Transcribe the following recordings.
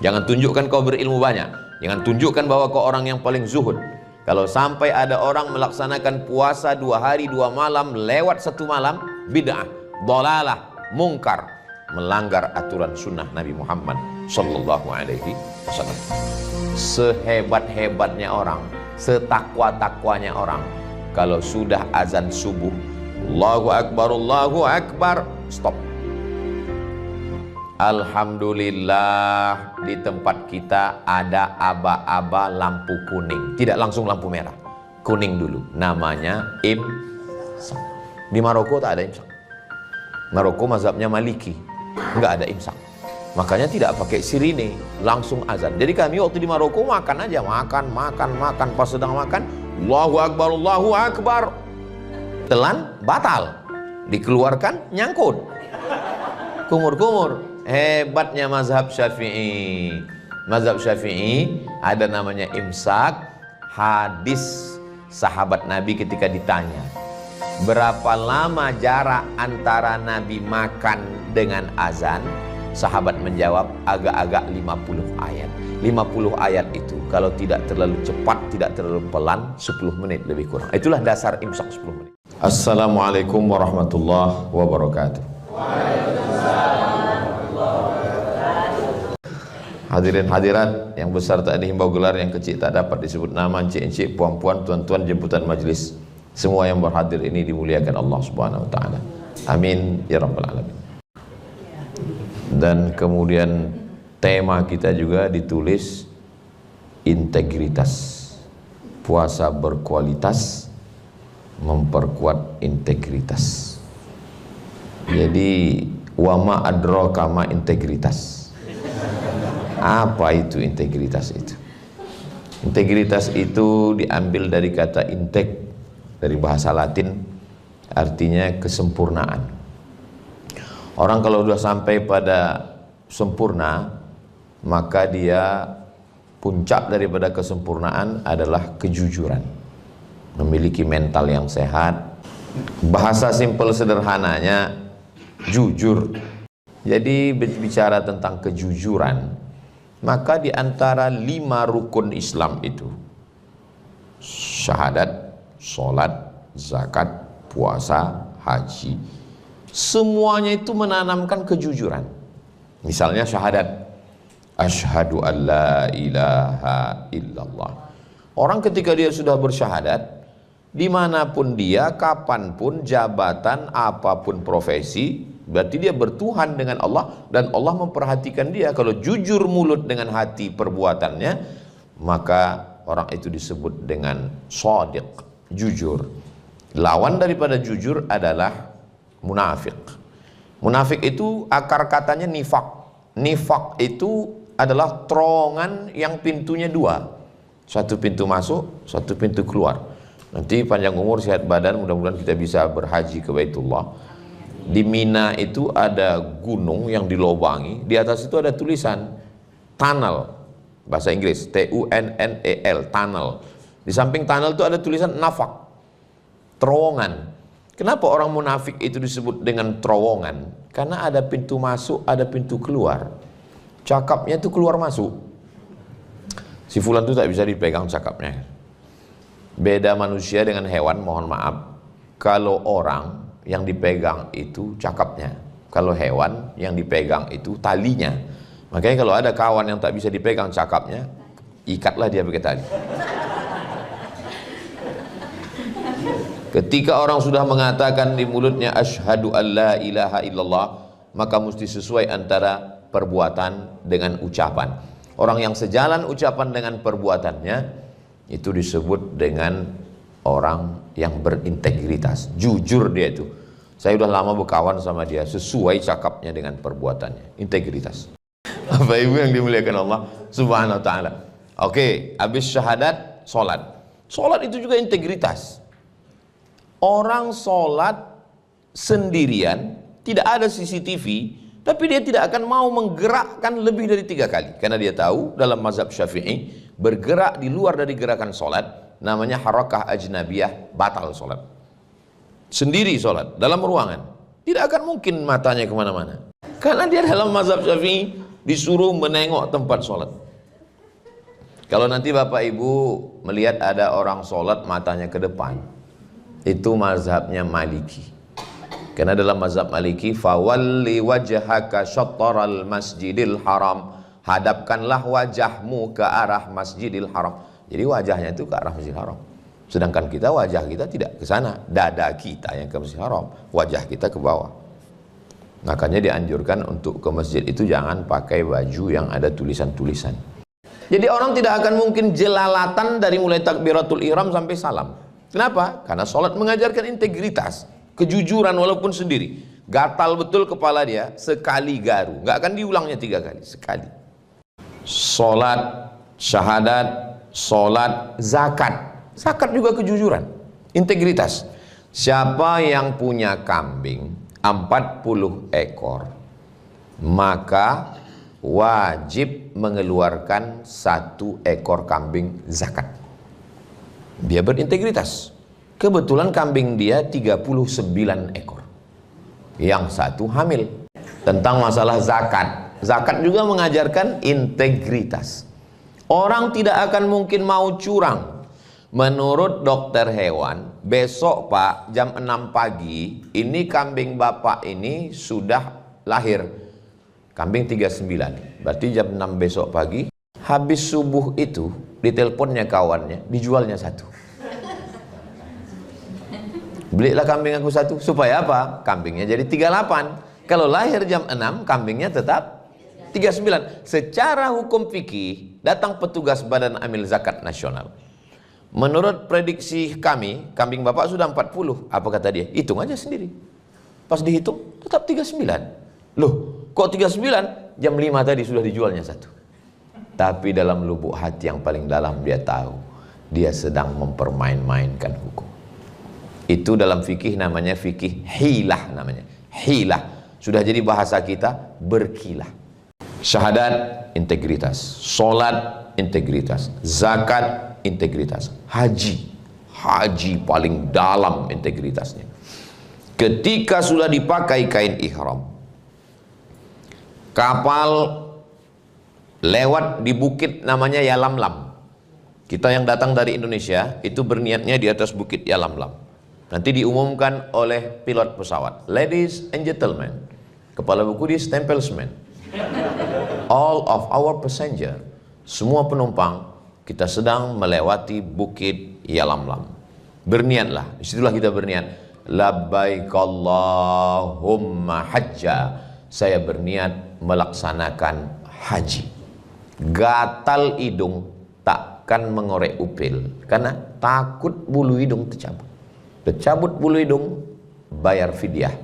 Jangan tunjukkan kau berilmu banyak, jangan tunjukkan bahwa kau orang yang paling zuhud. Kalau sampai ada orang melaksanakan puasa 2 hari 2 malam lewat 1 malam, bid'ah, dhalalah, mungkar, melanggar aturan sunnah Nabi Muhammad sallallahu alaihi wasallam. Sehebat-hebatnya orang, setakwa-takwanya orang, kalau sudah azan subuh, Allahu Akbar, stop. Alhamdulillah, di tempat kita ada aba-aba lampu kuning, tidak langsung lampu merah, kuning dulu, namanya imsak. Di Maroko tak ada imsak. Maroko mazhabnya Maliki, nggak ada imsak, makanya tidak pakai sirine, langsung azan. Jadi kami waktu di Maroko makan aja, makan, pas sedang makan Allahu Akbar, telan batal, dikeluarkan nyangkut, kumur. Hebatnya mazhab Syafi'i. Mazhab Syafi'i ada namanya imsak. Hadis sahabat Nabi ketika ditanya, berapa lama jarak antara Nabi makan dengan azan? Sahabat menjawab, agak-agak 50 ayat. 50 ayat itu kalau tidak terlalu cepat, tidak terlalu pelan, 10 menit lebih kurang. Itulah dasar imsak 10 menit. Assalamualaikum warahmatullahi wabarakatuh. Hadirin hadirat yang besar tak dihimbau gelar, yang kecil tak dapat disebut nama, encik-encik, puan-puan, tuan-tuan, jemputan majelis, semua yang berhadir ini dimuliakan Allah Subhanahu wa taala. Amin ya rabbal alamin. Dan kemudian tema kita juga ditulis integritas. Puasa berkualitas memperkuat integritas. Jadi wama adraka ma integritas. Apa itu integritas itu? Integritas itu diambil dari kata integ, dari bahasa Latin, artinya kesempurnaan. Orang kalau sudah sampai pada sempurna, maka dia puncak daripada kesempurnaan adalah kejujuran, memiliki mental yang sehat. Bahasa simpel sederhananya jujur. Jadi bicara tentang kejujuran, maka di antara 5 rukun Islam itu, syahadat, sholat, zakat, puasa, haji, semuanya itu menanamkan kejujuran. Misalnya syahadat, asyhadu an la ilaha illallah. Orang ketika dia sudah bersyahadat, dimanapun dia, kapanpun, jabatan, apapun profesi, berarti dia bertuhan dengan Allah, dan Allah memperhatikan dia. Kalau jujur mulut dengan hati perbuatannya, maka orang itu disebut dengan shadiq, jujur. Lawan daripada jujur adalah munafik. Munafik itu akar katanya nifak. Nifak itu adalah terowongan yang pintunya 2, satu pintu masuk, satu pintu keluar. Nanti panjang umur, sehat badan, mudah-mudahan kita bisa berhaji ke Baitullah. Di Mina itu ada gunung yang dilobangi, di atas itu ada tulisan tunnel, bahasa Inggris Tunnel, tunnel. Di samping tunnel itu ada tulisan nafak, terowongan. Kenapa orang munafik itu disebut dengan terowongan? Karena ada pintu masuk, ada pintu keluar. Cakapnya itu keluar masuk. Si fulan itu tak bisa dipegang cakapnya. Beda manusia dengan hewan, mohon maaf. Kalau orang yang dipegang itu cakapnya, kalau hewan yang dipegang itu talinya. Makanya kalau ada kawan yang tak bisa dipegang cakapnya, ikatlah dia pakai tali. Ketika orang sudah mengatakan di mulutnya asyhadu an la ilaha illallah, maka mesti sesuai antara perbuatan dengan ucapan. Orang yang sejalan ucapan dengan perbuatannya, itu disebut dengan orang yang berintegritas, jujur dia itu. Saya udah lama berkawan sama dia, sesuai cakapnya dengan perbuatannya, integritas. Bapak Ibu yang dimuliakan Allah Subhanahu wa taala. Oke, habis syahadat, sholat. Sholat itu juga integritas. Orang sholat sendirian, tidak ada CCTV, tapi dia tidak akan mau menggerakkan lebih dari 3 kali, karena dia tahu dalam mazhab Syafi'i, bergerak di luar dari gerakan sholat namanya harakah ajnabiyah, batal sholat. Sendiri sholat dalam ruangan, tidak akan mungkin matanya kemana-mana, karena dia dalam mazhab Syafi'i disuruh menengok tempat sholat. Kalau nanti Bapak Ibu melihat ada orang sholat matanya ke depan, itu mazhabnya Maliki. Karena dalam mazhab Maliki, fawalli wajhaka syatral masjidil haram, hadapkanlah wajahmu ke arah Masjidil Haram. Jadi wajahnya itu ke arah Masjidil Haram. Sedangkan kita, wajah kita tidak ke sana, dada kita yang ke Masjidil Haram, wajah kita ke bawah. Makanya dianjurkan untuk ke masjid itu jangan pakai baju yang ada tulisan-tulisan. Jadi orang tidak akan mungkin jelalatan dari mulai takbiratul ihram sampai salam. Kenapa? Karena sholat mengajarkan integritas, kejujuran walaupun sendiri. Gatal betul kepala dia, sekali garu, nggak akan diulangnya 3 kali, sekali. Sholat, syahadat, sholat, zakat. Zakat juga kejujuran, integritas. Siapa yang punya kambing 40 ekor, maka wajib mengeluarkan 1 ekor kambing zakat. Dia berintegritas. Kebetulan kambing dia 39 ekor. Yang 1 hamil. Tentang masalah zakat. Zakat juga mengajarkan integritas. Orang tidak akan mungkin mau curang. Menurut dokter hewan, besok Pak jam 6 pagi, ini kambing Bapak ini sudah lahir. Kambing 39. Berarti jam 6 besok pagi, habis subuh itu, diteleponnya kawannya, dijualnya 1. Belilah kambing aku 1, supaya apa? Kambingnya jadi 38. Kalau lahir jam 6, kambingnya tetap 39. Secara hukum fikih, datang petugas Badan Amil Zakat Nasional. Menurut prediksi kami, kambing Bapak sudah 40. Apa kata dia? Hitung aja sendiri. Pas dihitung, tetap 39. Loh, kok 39? Jam 5 tadi sudah dijualnya 1. Tapi dalam lubuk hati yang paling dalam dia tahu, dia sedang mempermain-mainkan hukum. Itu dalam fikih namanya fikih hilah namanya. Hilah. Sudah jadi bahasa kita, berkilah. Syahadat, integritas. Sholat, integritas. Zakat, integritas. Haji paling dalam integritasnya. Ketika sudah dipakai kain ihram, kapal lewat di bukit namanya Yalamlam. Kita yang datang dari Indonesia itu berniatnya di atas bukit Yalamlam. Nanti diumumkan oleh pilot pesawat, ladies and gentlemen, kepala buku ditempel semen, all of our passenger, semua penumpang, kita sedang melewati bukit Yalamlam. Berniatlah, disitulah kita berniat, labbaik Allahumma hajja, saya berniat melaksanakan haji. Gatal hidung, takkan mengorek upil, karena takut bulu hidung tercabut. Tercabut bulu hidung, bayar fidyah.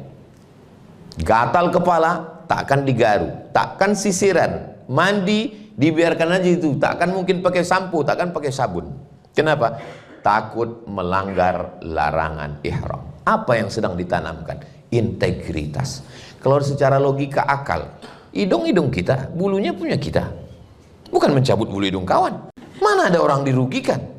Gatal kepala, takkan digaru, takkan sisiran, mandi dibiarkan aja itu, takkan mungkin pakai sampo, takkan pakai sabun. Kenapa? Takut melanggar larangan ihram. Apa yang sedang ditanamkan? Integritas. Kalau secara logika akal, hidung-hidung kita, bulunya punya kita, bukan mencabut bulu hidung kawan. Mana ada orang dirugikan?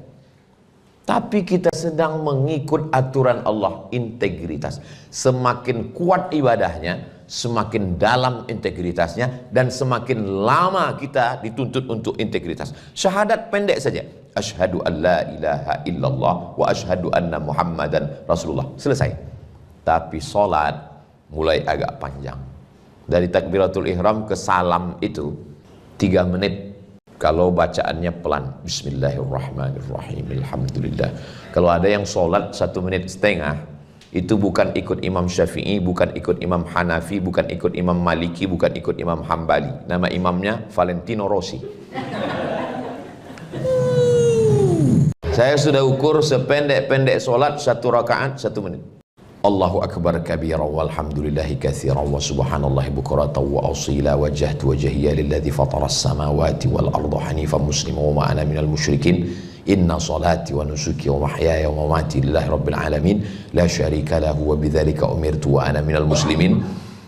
Tapi kita sedang mengikut aturan Allah, integritas. Semakin kuat ibadahnya, semakin dalam integritasnya, dan semakin lama kita dituntut untuk integritas. Syahadat pendek saja. Asyhadu an la ilaha illallah wa asyhadu anna Muhammadan Rasulullah. Selesai. Tapi sholat mulai agak panjang. Dari takbiratul ihram ke salam itu 3 menit. Kalau bacaannya pelan, bismillahirrahmanirrahim, alhamdulillah. Kalau ada yang sholat 1,5 menit, itu bukan ikut Imam Syafi'i, bukan ikut Imam Hanafi, bukan ikut Imam Maliki, bukan ikut Imam Hambali. Nama imamnya Valentino Rossi. Saya sudah ukur sependek-pendek sholat 1 rakaat 1 menit. Allahu akbar kabira walhamdulillahi katsira wa subhanallahi bukratan wa asila wajjahtu wajhiya lilladzi fataras samawati wal arda hanifan musliman wa ma ana minal musyrikin inna salati wa nusuki wa mahyaya wa mamati lillahi rabbil alamin la syarika lahu wa bidzalika umirtu wa ana minal muslimin.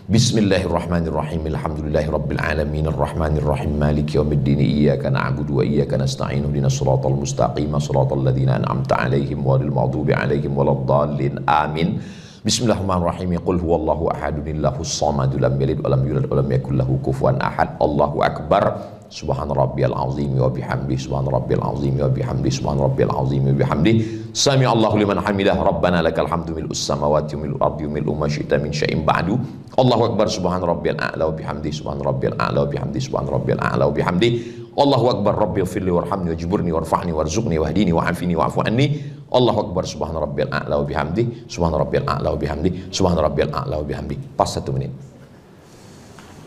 Bismillahirrahmanirrahim. Alhamdulillahi rabbil alamin arrahmanir rahim maliki yaumiddin iyyaka na'budu wa iyyaka nasta'in ihdinas siratal mustaqim siratal ladzina an'amta 'alaihim ghairil maghdubi 'alaihim waladdallin amin. Bismillahirrahmanirrahim. Qul huwallahu ahadunillahus samad lam yalid walam yulad walam yakul lahu kufuwan ahad. Allahu akbar. Subhana rabbiyal azim wa bihamdi. Subhana rabbiyal azim wa bihamdi. Subhana rabbiyal azim wa bihamdi. Sami Allahu liman hamidah. Rabbana lakal hamdu mil'us samawati wa mil'ul ardi wa mil'u ma syi'ta min syai'in ba'du. Allahu akbar. Subhana rabbiyal a'la wa bihamdi. Subhana rabbiyal a'la wa bihamdi. Subhana rabbiyal a'la wa bihamdi. Allahu akbar. Rabbighfirli warhamni wajburni warfa'ni warzuqni wahdini wa'afini wa'fu anni. Allahu akbar. Subhana rabbiyal a'la wa bihamdi. Subhana rabbiyal a'la wa bihamdi. Subhana rabbiyal a'la wa bihamdi. Pas 1 menit.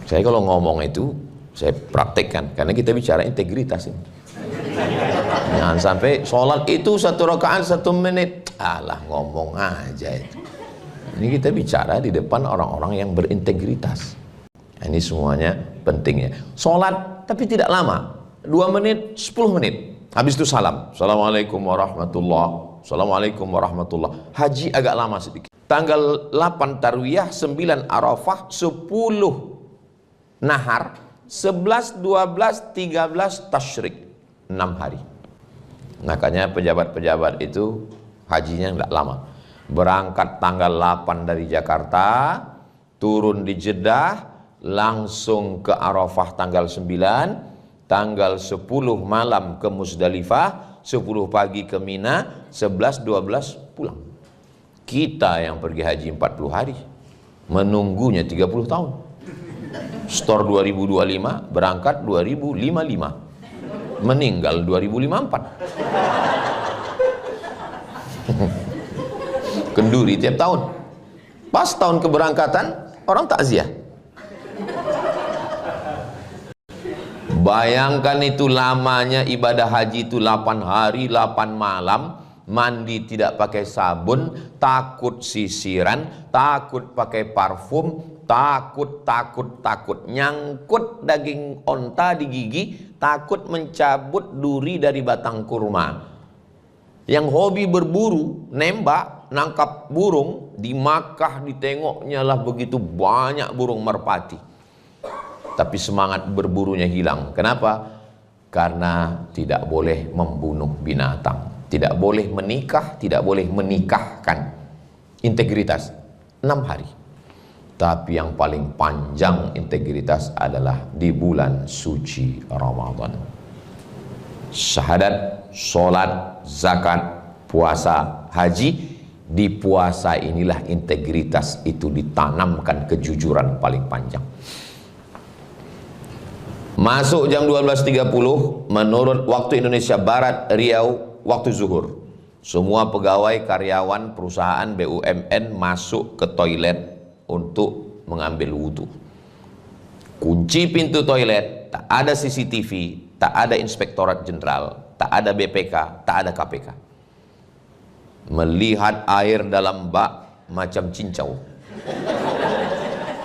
Saya kalau ngomong itu saya praktekkan, karena kita bicara integritas ini. Jangan sampai sholat itu 1 rakaat 1 menit, alah ngomong aja itu. Ini kita bicara di depan orang-orang yang berintegritas. Ini semuanya pentingnya. Sholat tapi tidak lama, 2 menit, 10 menit. Habis itu salam. Assalamualaikum warahmatullah. Assalamualaikum warahmatullah. Haji agak lama sedikit. Tanggal 8 Tarwiyah, 9 Arafah, 10 Nahar, 11, 12, 13 Tasyrik, 6 hari. Makanya pejabat-pejabat itu hajinya enggak lama. Berangkat tanggal 8 dari Jakarta, turun di Jeddah, langsung ke Arafah tanggal 9, tanggal 10 malam ke Musdalifah, 10 pagi ke Mina, 11, 12 pulang. Kita yang pergi haji 40 hari, menunggunya 30 tahun. Store 2025, berangkat 2055, meninggal 2054. Kenduri tiap tahun. Pas tahun keberangkatan orang takziah. Bayangkan itu lamanya ibadah haji itu 8 hari 8 malam, mandi tidak pakai sabun, takut sisiran, takut pakai parfum, takut nyangkut daging onta di gigi, takut mencabut duri dari batang kurma. Yang hobi berburu, nembak, nangkap burung, di Makkah ditengoknya lah begitu banyak burung merpati. Tapi semangat berburunya hilang. Kenapa? Karena tidak boleh membunuh binatang, tidak boleh menikah, tidak boleh menikahkan. Integritas 6 hari. Tapi yang paling panjang integritas adalah di bulan suci Ramadan. Syahadat, sholat, zakat, puasa, haji. Di puasa inilah integritas itu ditanamkan, kejujuran paling panjang. Masuk jam 12.30 menurut waktu Indonesia Barat, Riau, waktu zuhur. Semua pegawai, karyawan, perusahaan, BUMN masuk ke toilet untuk mengambil wudhu. Kunci pintu toilet, tak ada CCTV, tak ada Inspektorat Jenderal, tak ada BPK, tak ada KPK. Melihat air dalam bak macam cincau,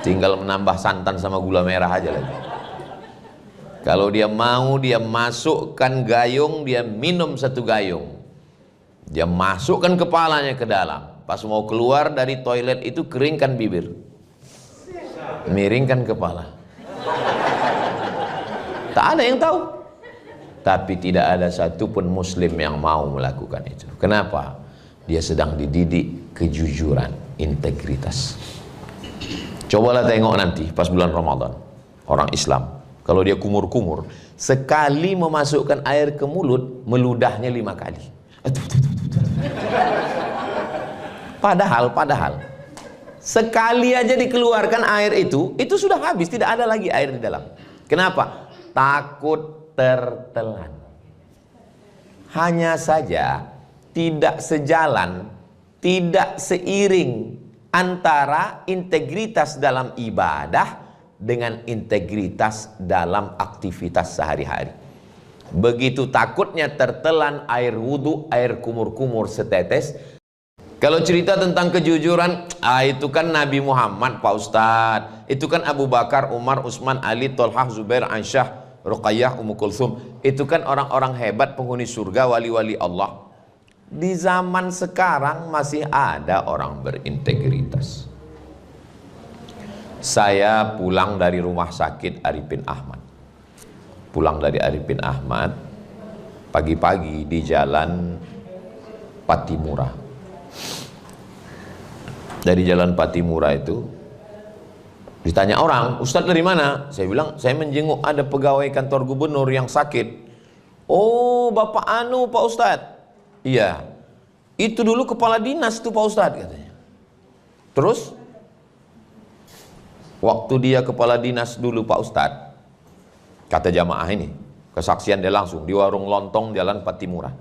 tinggal menambah santan sama gula merah aja lagi. Kalau dia mau, dia masukkan gayung, dia minum 1 gayung, dia masukkan kepalanya ke dalam. Pas mau keluar dari toilet itu, keringkan bibir, miringkan kepala. Tak ada yang tahu. Tapi tidak ada satupun muslim yang mau melakukan itu. Kenapa? Dia sedang dididik kejujuran, integritas. Cobalah tengok nanti pas bulan Ramadan, orang Islam, kalau dia kumur-kumur, sekali memasukkan air ke mulut, meludahnya 5 kali. Padahal sekali aja dikeluarkan air itu sudah habis, tidak ada lagi air di dalam. Kenapa? Takut tertelan. Hanya saja tidak sejalan, tidak seiring antara integritas dalam ibadah dengan integritas dalam aktivitas sehari-hari. Begitu takutnya tertelan air wudhu, air kumur-kumur setetes. Kalau cerita tentang kejujuran, itu kan Nabi Muhammad, Pak Ustadz. Itu kan Abu Bakar, Umar, Utsman, Ali, Tolhah, Zubair, Aisyah, Ruqayyah, Ummu Kulthum. Itu kan orang-orang hebat, penghuni surga, wali-wali Allah. Di zaman sekarang masih ada orang berintegritas. Saya pulang dari rumah sakit Arifin Ahmad. Pulang dari Arifin Ahmad, pagi-pagi di jalan Patimura. dari Jalan Patimura itu. Ditanya orang, Ustadz dari mana? Saya bilang, saya menjenguk ada pegawai kantor gubernur yang sakit. Oh, Bapak Anu Pak Ustadz. Iya, itu dulu kepala dinas tuh Pak Ustadz katanya. Terus waktu dia kepala dinas dulu Pak Ustadz, kata jamaah ini, kesaksian dia langsung di warung lontong Jalan Patimura.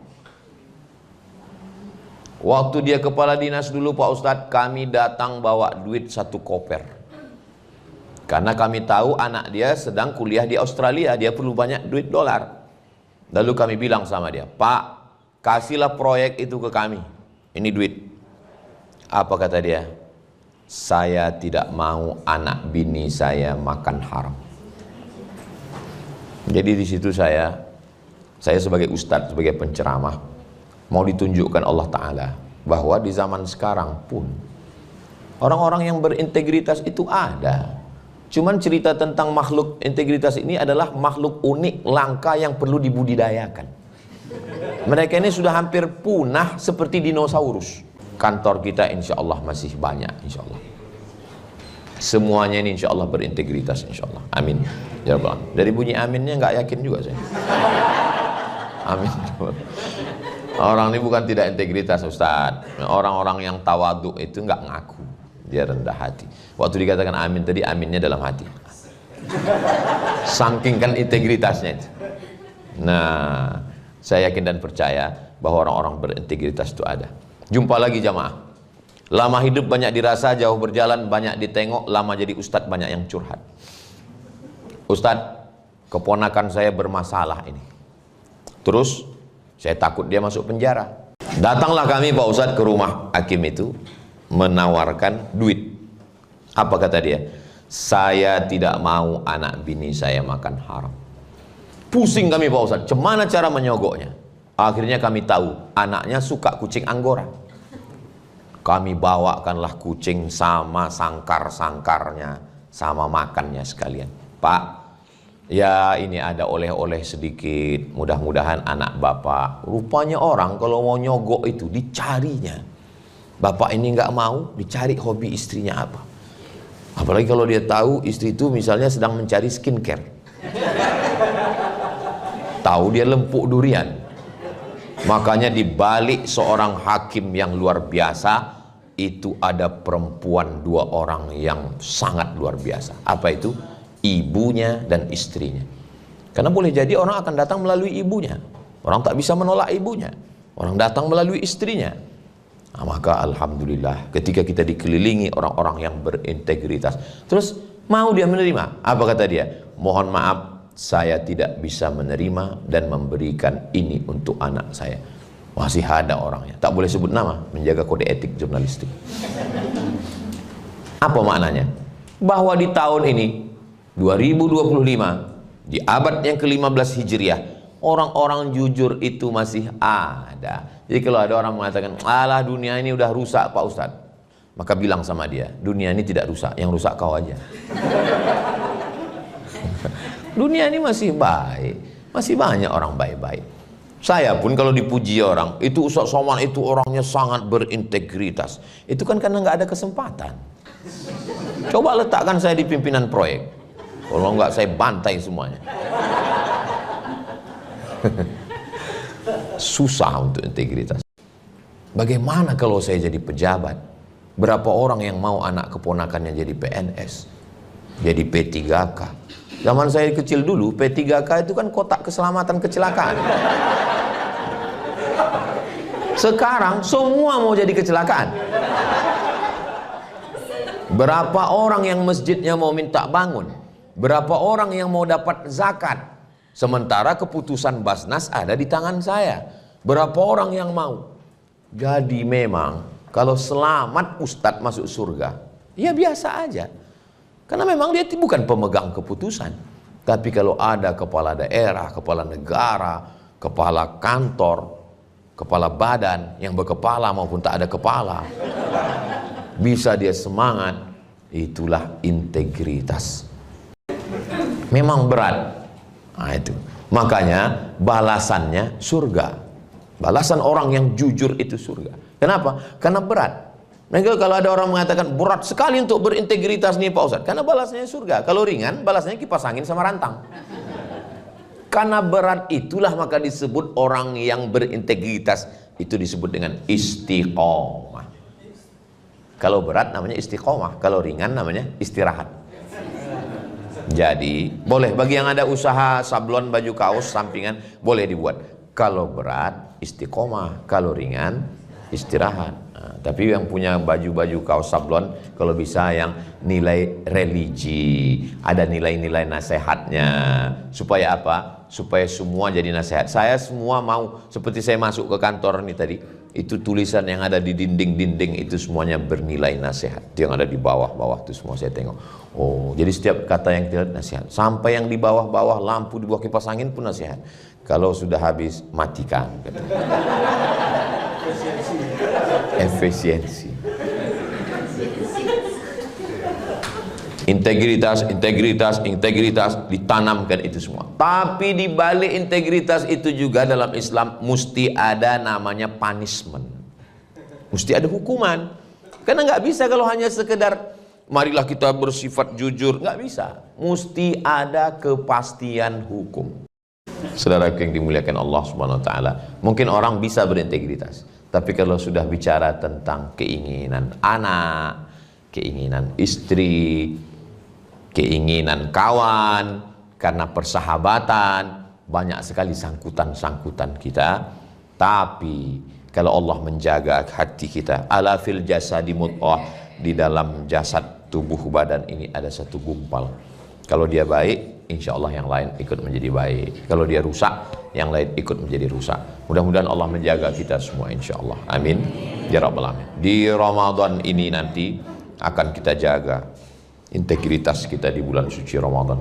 Waktu dia kepala dinas dulu Pak Ustadz, kami datang bawa duit 1 koper. Karena kami tahu anak dia sedang kuliah di Australia, dia perlu banyak duit dolar. Lalu kami bilang sama dia, Pak, kasihlah proyek itu ke kami, ini duit. Apa kata dia? Saya tidak mau anak bini saya makan haram. Jadi di situ saya sebagai ustadz, sebagai penceramah, mau ditunjukkan Allah Ta'ala bahwa di zaman sekarang pun orang-orang yang berintegritas itu ada. Cuman cerita tentang makhluk integritas ini adalah makhluk unik, langka yang perlu dibudidayakan. Mereka ini sudah hampir punah seperti dinosaurus. Kantor kita insya Allah masih banyak, insya Allah. Semuanya ini insya Allah berintegritas, insya Allah. Amin. Ya Rabbal Alamin. Dari bunyi aminnya nggak yakin juga saya. Amin. Orang ini bukan tidak integritas Ustaz. Orang-orang yang tawaduk itu nggak ngaku, dia rendah hati. Waktu dikatakan amin tadi, aminnya dalam hati. Saking kan integritasnya itu. Nah, saya yakin dan percaya bahwa orang-orang berintegritas itu ada. Jumpa lagi jamaah. Lama hidup banyak dirasa, jauh berjalan banyak ditengok, lama jadi ustadz banyak yang curhat. Ustadz, keponakan saya bermasalah ini. Terus saya takut dia masuk penjara. Datanglah kami Pak Ustadz ke rumah hakim itu, menawarkan duit. Apa kata dia? Saya tidak mau anak bini saya makan haram. Pusing kami Pak Ustadz, gimana cara menyogoknya? Akhirnya kami tahu anaknya suka kucing Anggora. Kami bawakanlah kucing sama sangkar-sangkarnya, sama makannya sekalian. Pak, ya ini ada oleh-oleh sedikit, mudah-mudahan anak bapak. Rupanya orang kalau mau nyogok itu dicarinya. Bapak ini nggak mau, dicari hobi istrinya apa. Apalagi kalau dia tahu istri itu misalnya sedang mencari skincare. Tahu dia lempuk durian. Makanya di balik seorang hakim yang luar biasa, itu ada perempuan 2 orang yang sangat luar biasa. Apa itu? Ibunya dan istrinya. Karena boleh jadi orang akan datang melalui ibunya. Orang tak bisa menolak ibunya. Orang datang melalui istrinya. Nah, maka alhamdulillah ketika kita dikelilingi orang-orang yang berintegritas, terus mau dia menerima. Apa kata dia? Mohon maaf, saya tidak bisa menerima dan memberikan ini untuk anak saya. Masih ada orangnya, tak boleh sebut nama, menjaga kode etik jurnalistik. Apa maknanya? Bahwa di tahun ini 2025, di abad yang ke-15 Hijriah, orang-orang jujur itu masih ada. Jadi kalau ada orang mengatakan, alah dunia ini udah rusak Pak Ustadz, maka bilang sama dia, dunia ini tidak rusak, yang rusak kau aja. Dunia ini masih baik, masih banyak orang baik-baik. Saya pun kalau dipuji orang, itu Ustadz Somad itu orangnya sangat berintegritas. Itu kan karena nggak ada kesempatan. Coba letakkan saya di pimpinan proyek, kalau nggak saya bantai semuanya. Susah untuk integritas. Bagaimana kalau saya jadi pejabat? Berapa orang yang mau anak keponakannya jadi PNS, jadi P3K? Zaman saya kecil dulu, P3K itu kan kotak keselamatan kecelakaan. Sekarang semua mau jadi kecelakaan. Berapa orang yang masjidnya mau minta bangun? Berapa orang yang mau dapat zakat? Sementara keputusan Basnas ada di tangan saya. Berapa orang yang mau? Jadi memang kalau selamat ustadz masuk surga, ya biasa aja. Karena memang dia bukan pemegang keputusan. Tapi kalau ada kepala daerah, kepala negara, kepala kantor, kepala badan yang berkepala maupun tak ada kepala, bisa dia semangat, itulah integritas. Memang berat. Nah itu, makanya balasannya surga. Balasan orang yang jujur itu surga. Kenapa? Karena berat. Maka kalau ada orang mengatakan berat sekali untuk berintegritas nih Pak Ustadz, karena balasnya surga. Kalau ringan, balasnya kipas angin sama rantang. Karena berat itulah maka disebut orang yang berintegritas, itu disebut dengan istiqomah. Kalau berat namanya istiqomah, kalau ringan namanya istirahat. Jadi boleh bagi yang ada usaha sablon baju kaos sampingan, boleh dibuat. Kalau berat istiqomah, kalau ringan istirahat. Nah, tapi yang punya baju-baju kaos sablon, kalau bisa yang nilai religi, ada nilai-nilai nasihatnya. Supaya apa? Supaya semua jadi nasihat. Saya semua mau, seperti saya masuk ke kantor nih tadi, itu tulisan yang ada di dinding-dinding itu semuanya bernilai nasihat. Itu yang ada di bawah-bawah itu semua saya tengok. Oh, jadi setiap kata yang kita nasihat. Sampai yang di bawah-bawah lampu di bawah kipas angin pun nasihat. Kalau sudah habis matikan. Efisiensi. Integritas ditanamkan itu semua. Tapi di balik integritas itu juga dalam Islam mesti ada namanya punishment. Mesti ada hukuman. Karena nggak bisa kalau hanya sekedar marilah kita bersifat jujur, nggak bisa. Mesti ada kepastian hukum. Saudara yang dimuliakan Allah Subhanahu wa taala, mungkin orang bisa berintegritas, tapi kalau sudah bicara tentang keinginan anak, keinginan istri, keinginan kawan, karena persahabatan, banyak sekali sangkutan-sangkutan kita. Tapi kalau Allah menjaga hati kita, ala fil jasadi mudghah, di dalam jasad tubuh badan ini ada satu gumpal. Kalau dia baik, insya Allah yang lain ikut menjadi baik. Kalau dia rusak, yang lain ikut menjadi rusak. Mudah-mudahan Allah menjaga kita semua insya Allah. Amin ya rabbal alamin. Di Ramadan ini nanti akan kita jaga integritas kita di bulan suci Ramadan.